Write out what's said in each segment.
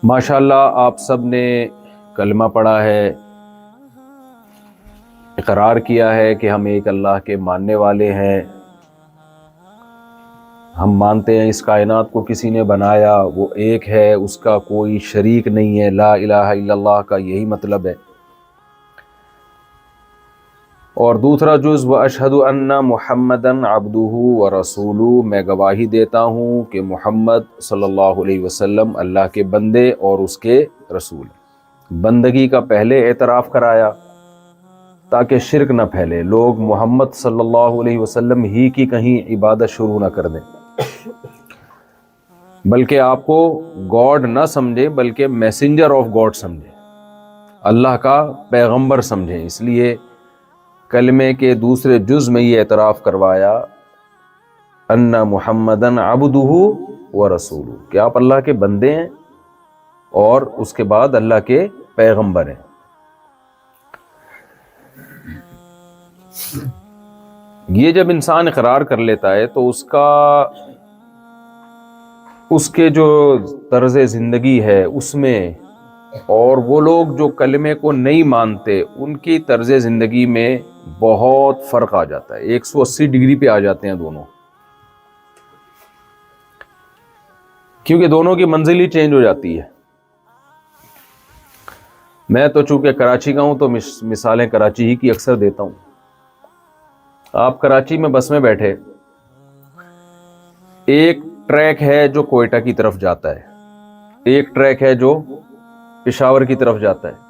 ماشاءاللہ آپ سب نے کلمہ پڑھا ہے، اقرار کیا ہے کہ ہم ایک اللہ کے ماننے والے ہیں۔ ہم مانتے ہیں اس کائنات کو کسی نے بنایا، وہ ایک ہے، اس کا کوئی شریک نہیں ہے۔ لا الہ الا اللہ کا یہی مطلب ہے۔ اور دوسرا جز واشہد ان محمدً عبدہ ورسولہ، میں گواہی دیتا ہوں کہ محمد صلی اللہ علیہ وسلم اللہ کے بندے اور اس کے رسول ہیں۔ بندگی کا پہلے اعتراف کرایا تاکہ شرک نہ پھیلے، لوگ محمد صلی اللہ علیہ وسلم ہی کی کہیں عبادت شروع نہ کر دیں، بلکہ آپ کو گاڈ نہ سمجھے بلکہ میسنجر آف گاڈ سمجھے، اللہ کا پیغمبر سمجھیں۔ اس لیے کلمے کے دوسرے جز میں یہ اعتراف کروایا ان محمدً عبدہ ورسولہ، کہ آپ اللہ کے بندے ہیں اور اس کے بعد اللہ کے پیغمبر ہیں۔ یہ جب انسان اقرار کر لیتا ہے تو اس کے جو طرز زندگی ہے اس میں، اور وہ لوگ جو کلمے کو نہیں مانتے ان کی طرز زندگی میں بہت فرق آ جاتا ہے، 180 ڈگری پہ آ جاتے ہیں دونوں، کیونکہ دونوں کی منزل ہی چینج ہو جاتی ہے۔ میں تو چونکہ کراچی کا ہوں تو مثالیں کراچی ہی کی اکثر دیتا ہوں۔ آپ کراچی میں بس میں بیٹھے، ایک ٹریک ہے جو کوئٹہ کی طرف جاتا ہے، ایک ٹریک ہے جو پشاور کی طرف جاتا ہے۔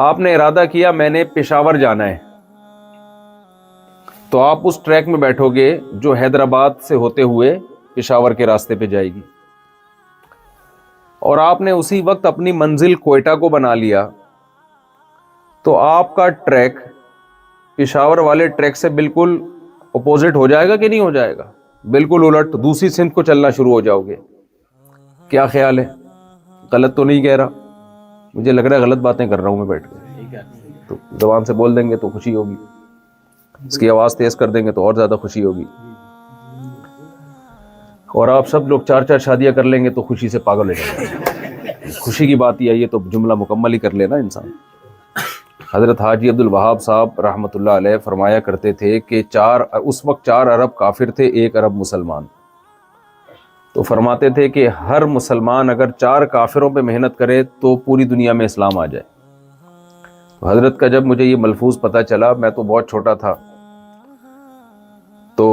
آپ نے ارادہ کیا میں نے پشاور جانا ہے، تو آپ اس ٹریک میں بیٹھو گے جو حیدرآباد سے ہوتے ہوئے پشاور کے راستے پہ جائے گی، اور آپ نے اسی وقت اپنی منزل کوئٹہ کو بنا لیا، تو آپ کا ٹریک پشاور والے ٹریک سے بالکل اپوزٹ ہو جائے گا کہ نہیں ہو جائے گا؟ بالکل الٹ، دوسری سمت کو چلنا شروع ہو جاؤ گے۔ کیا خیال ہے؟ غلط تو نہیں کہہ رہا؟ مجھے لگ رہا ہے غلط باتیں کر رہا ہوں میں بیٹھ کے، تو زبان سے بول دیں گے تو خوشی ہوگی، اس کی آواز تیز کر دیں گے تو اور زیادہ خوشی ہوگی، اور آپ سب لوگ 4 شادیاں کر لیں گے تو خوشی سے پاگل ہو جائیں گے۔ خوشی کی بات یہ آئی ہے تو جملہ مکمل ہی کر لینا انسان۔ حضرت حاجی عبد الوہاب صاحب رحمۃ اللہ علیہ فرمایا کرتے تھے کہ اس وقت 4 ارب کافر تھے، 1 ارب مسلمان، تو فرماتے تھے کہ ہر مسلمان اگر 4 کافروں پہ محنت کرے تو پوری دنیا میں اسلام آ جائے۔ تو حضرت کا جب مجھے یہ ملفوظ پتہ چلا، میں تو بہت چھوٹا تھا، تو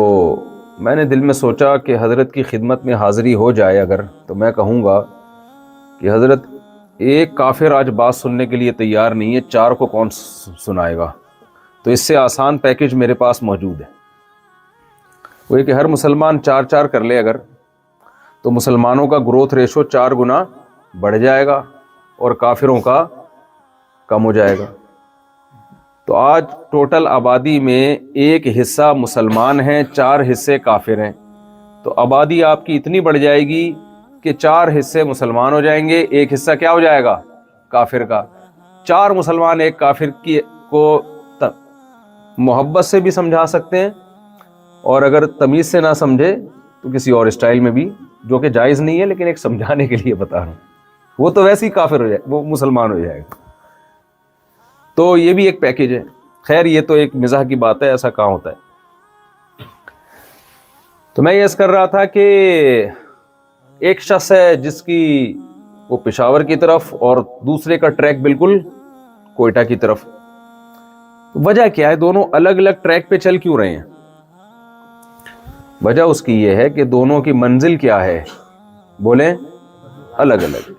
میں نے دل میں سوچا کہ حضرت کی خدمت میں حاضری ہو جائے اگر، تو میں کہوں گا کہ حضرت ایک کافر آج بات سننے کے لیے تیار نہیں ہے، 4 کو کون سنائے گا؟ تو اس سے آسان پیکج میرے پاس موجود ہے، وہ یہ کہ ہر مسلمان 4 کر لے اگر، تو مسلمانوں کا گروتھ ریشو 4 گنا بڑھ جائے گا اور کافروں کا کم ہو جائے گا۔ تو آج ٹوٹل آبادی میں 1 حصہ مسلمان ہیں، 4 حصے کافر ہیں، تو آبادی آپ کی اتنی بڑھ جائے گی کہ 4 حصے مسلمان ہو جائیں گے، 1 حصہ کیا ہو جائے گا؟ کافر کا۔ 4 مسلمان ایک کافر کو محبت سے بھی سمجھا سکتے ہیں، اور اگر تمیز سے نہ سمجھے تو کسی اور اسٹائل میں بھی، جو کہ جائز نہیں ہے لیکن ایک سمجھانے کے لیے بتا رہا ہوں، وہ تو ویسے ہی کافر ہو جائے، وہ مسلمان ہو جائے گا۔ تو یہ بھی ایک پیکج ہے۔ خیر یہ تو ایک مزاح کی بات ہے، ایسا کہاں ہوتا ہے۔ تو میں یہ عرض کر رہا تھا کہ ایک شخص ہے جس کی وہ پشاور کی طرف اور دوسرے کا ٹریک بالکل کوئٹہ کی طرف۔ وجہ کیا ہے؟ دونوں الگ الگ ٹریک پہ چل کیوں رہے ہیں؟ وجہ اس کی یہ ہے کہ دونوں کی منزل کیا ہے؟ بولیں، الگ الگ۔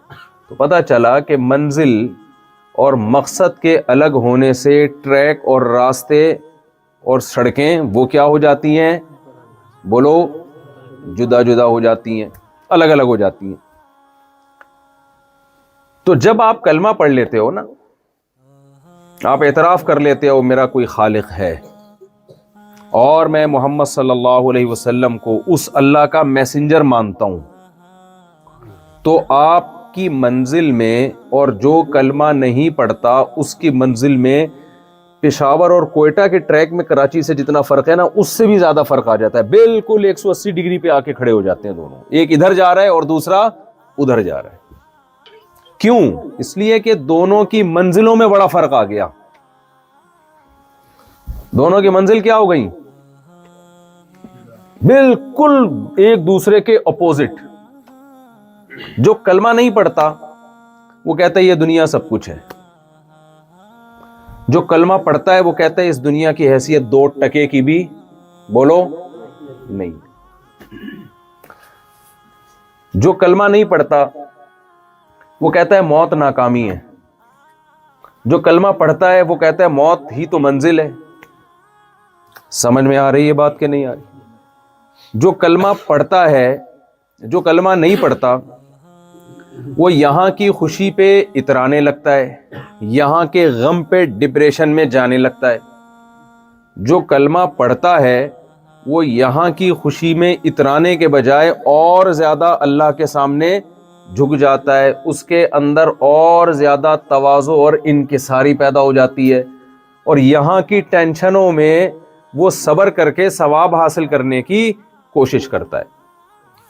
تو پتہ چلا کہ منزل اور مقصد کے الگ ہونے سے ٹریک اور راستے اور سڑکیں وہ کیا ہو جاتی ہیں؟ بولو، جدا جدا ہو جاتی ہیں، الگ الگ ہو جاتی ہیں۔ تو جب آپ کلمہ پڑھ لیتے ہو نا، آپ اعتراف کر لیتے ہو میرا کوئی خالق ہے اور میں محمد صلی اللہ علیہ وسلم کو اس اللہ کا میسنجر مانتا ہوں، تو آپ کی منزل میں، اور جو کلمہ نہیں پڑھتا اس کی منزل میں پشاور اور کوئٹہ کے ٹریک میں کراچی سے جتنا فرق ہے نا، اس سے بھی زیادہ فرق آ جاتا ہے. بالکل 180 ڈگری پہ آ کے کھڑے ہو جاتے ہیں دونوں، ایک ادھر جا رہا ہے اور دوسرا ادھر جا رہا ہے. کیوں؟ اس لیے کہ دونوں کی منزلوں میں بڑا فرق آ گیا. دونوں کی منزل کیا ہو گئی؟ بالکل ایک دوسرے کے اپوزٹ. جو کلمہ نہیں پڑھتا وہ کہتا ہے یہ دنیا سب کچھ ہے. جو کلمہ پڑھتا ہے وہ کہتا ہے اس دنیا کی حیثیت 2 ٹکے کی بھی بولو نہیں. جو کلمہ نہیں پڑھتا وہ کہتا ہے موت ناکامی ہے. جو کلمہ پڑھتا ہے وہ کہتا ہے موت ہی تو منزل ہے. سمجھ میں آ رہی ہے بات کہ نہیں آ رہی؟ جو کلمہ پڑھتا ہے، جو کلمہ نہیں پڑھتا وہ یہاں کی خوشی پہ اترانے لگتا ہے، یہاں کے غم پہ ڈپریشن میں جانے لگتا ہے. جو کلمہ پڑھتا ہے وہ یہاں کی خوشی میں اترانے کے بجائے اور زیادہ اللہ کے سامنے جھک جاتا ہے. اس کے اندر اور زیادہ تواضع اور انکساری پیدا ہو جاتی ہے، اور یہاں کی ٹینشنوں میں وہ صبر کر کے ثواب حاصل کرنے کی کوشش کرتا ہے.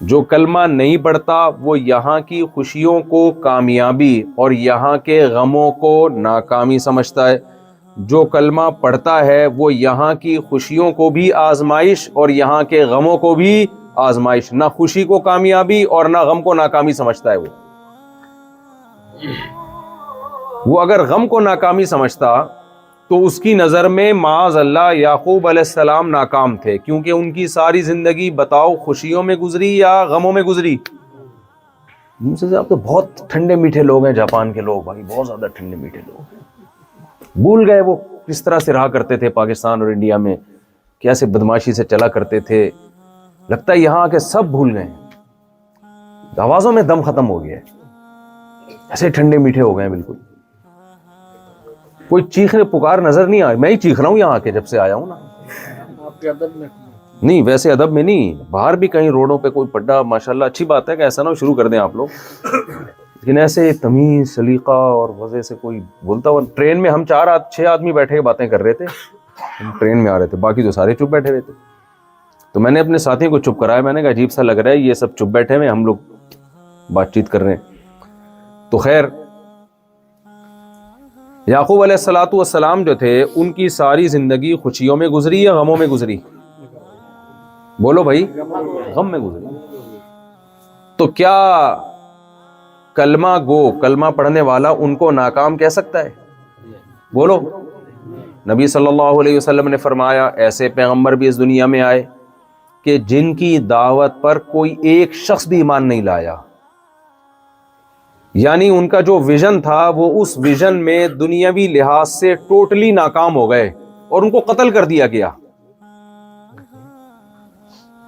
جو کلمہ نہیں پڑھتا وہ یہاں کی خوشیوں کو کامیابی اور یہاں کے غموں کو ناکامی سمجھتا ہے. جو کلمہ پڑھتا ہے وہ یہاں کی خوشیوں کو بھی آزمائش اور یہاں کے غموں کو بھی آزمائش، نہ خوشی کو کامیابی اور نہ غم کو ناکامی سمجھتا ہے. وہ اگر غم کو ناکامی سمجھتا تو اس کی نظر میں معاذ اللہ یعقوب علیہ السلام ناکام تھے، کیونکہ ان کی ساری زندگی بتاؤ خوشیوں میں گزری یا غموں میں گزری. آپ تو بہت ٹھنڈے میٹھے لوگ ہیں جاپان کے لوگ، بھائی بہت زیادہ ٹھنڈے میٹھے لوگ ہیں. بھول گئے وہ کس طرح سے رہا کرتے تھے پاکستان اور انڈیا میں، کیسے بدماشی سے چلا کرتے تھے. لگتا ہے یہاں آ کے سب بھول گئے، آوازوں میں دم ختم ہو گیا، ایسے ٹھنڈے میٹھے ہو گئے بالکل. کوئی چیخنے پکار نظر نہیں آئی. میں ہی چیخ رہا ہوں یہاں کے جب سے آیا ہوں نا. آپ کے ادب میں نہیں، ویسے ادب میں نہیں، باہر بھی کہیں روڈوں پہ کوئی پڈا ماشاءاللہ اچھی بات ہے کہ ایسا نہ شروع کر دیں آپ لوگ، لیکن ایسے تمیز سلیقہ اور وجہ سے کوئی بولتا ہوا. ٹرین میں ہم 6 آدمی بیٹھے کے باتیں کر رہے تھے، ہم ٹرین میں آ رہے تھے، باقی تو سارے چپ بیٹھے ہوئے تھے. تو میں نے اپنے ساتھیوں کو چپ کرایا، میں نے کہا عجیب سا لگ رہا ہے یہ سب چپ بیٹھے ہوئے، ہم لوگ بات چیت کر رہے ہیں. تو خیر یعقوب علیہ الصلوۃ والسلام جو تھے ان کی ساری زندگی خوشیوں میں گزری یا غموں میں گزری؟ بولو بھائی، غم میں گزری. تو کیا کلمہ گو، کلمہ پڑھنے والا ان کو ناکام کہہ سکتا ہے؟ بولو. نبی صلی اللہ علیہ وسلم نے فرمایا ایسے پیغمبر بھی اس دنیا میں آئے کہ جن کی دعوت پر کوئی ایک شخص بھی ایمان نہیں لایا، یعنی ان کا جو ویژن تھا وہ اس ویژن میں دنیاوی لحاظ سے ٹوٹلی ناکام ہو گئے اور ان کو قتل کر دیا گیا.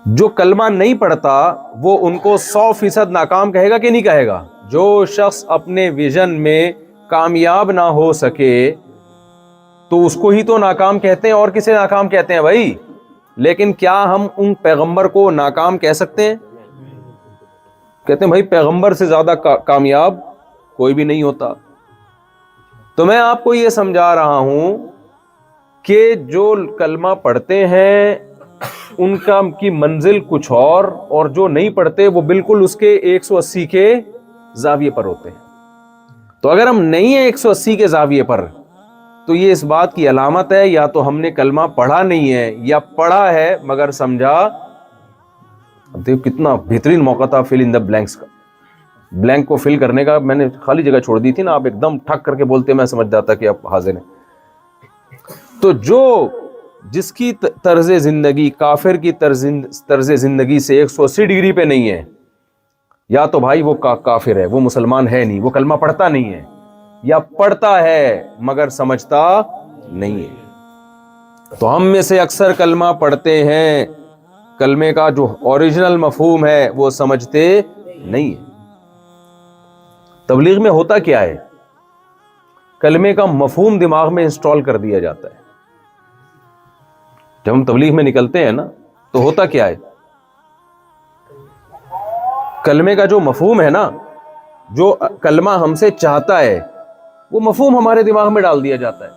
جو کلمہ نہیں پڑھتا وہ ان کو 100% ناکام کہے گا کہ نہیں کہے گا؟ جو شخص اپنے ویژن میں کامیاب نہ ہو سکے تو اس کو ہی تو ناکام کہتے ہیں، اور کسے ناکام کہتے ہیں بھائی؟ لیکن کیا ہم ان پیغمبر کو ناکام کہہ سکتے ہیں؟ کہتے ہیں بھائی پیغمبر سے زیادہ کامیاب کوئی بھی نہیں ہوتا. تو میں آپ کو یہ سمجھا رہا ہوں کہ جو کلمہ پڑھتے ہیں ان کی منزل کچھ اور جو نہیں پڑھتے وہ بالکل اس کے 180 کے زاویے پر ہوتے ہیں. تو اگر ہم نہیں ہیں 180 کے زاویے پر تو یہ اس بات کی علامت ہے یا تو ہم نے کلمہ پڑھا نہیں ہے یا پڑھا ہے مگر سمجھا. اب دیکھو کتنا بہترین موقع تھا فل ان دا بلینکس کا. بلینک کو فل کرنے کا میں نے خالی جگہ چھوڑ دی تھی نا، آپ ایک دم ٹھک کر کے بولتے میں سمجھ جاتا کہ آپ حاضر ہیں. تو جس کی طرز زندگی کافر کی طرز زندگی سے 180 ڈگری پہ نہیں ہے، یا تو بھائی وہ کافر ہے، وہ مسلمان ہے نہیں، وہ کلمہ پڑھتا نہیں ہے، یا پڑھتا ہے مگر سمجھتا نہیں ہے. تو ہم میں سے اکثر کلمہ پڑھتے ہیں، کلمے کا جو اوریجنل مفہوم ہے وہ سمجھتے نہیں ہے. تبلیغ میں ہوتا کیا ہے؟ کلمے کا مفہوم دماغ میں انسٹال کر دیا جاتا ہے. جب ہم تبلیغ میں نکلتے ہیں نا تو ہوتا کیا ہے؟ کلمے کا جو مفہوم ہے نا، جو کلمہ ہم سے چاہتا ہے وہ مفہوم ہمارے دماغ میں ڈال دیا جاتا ہے.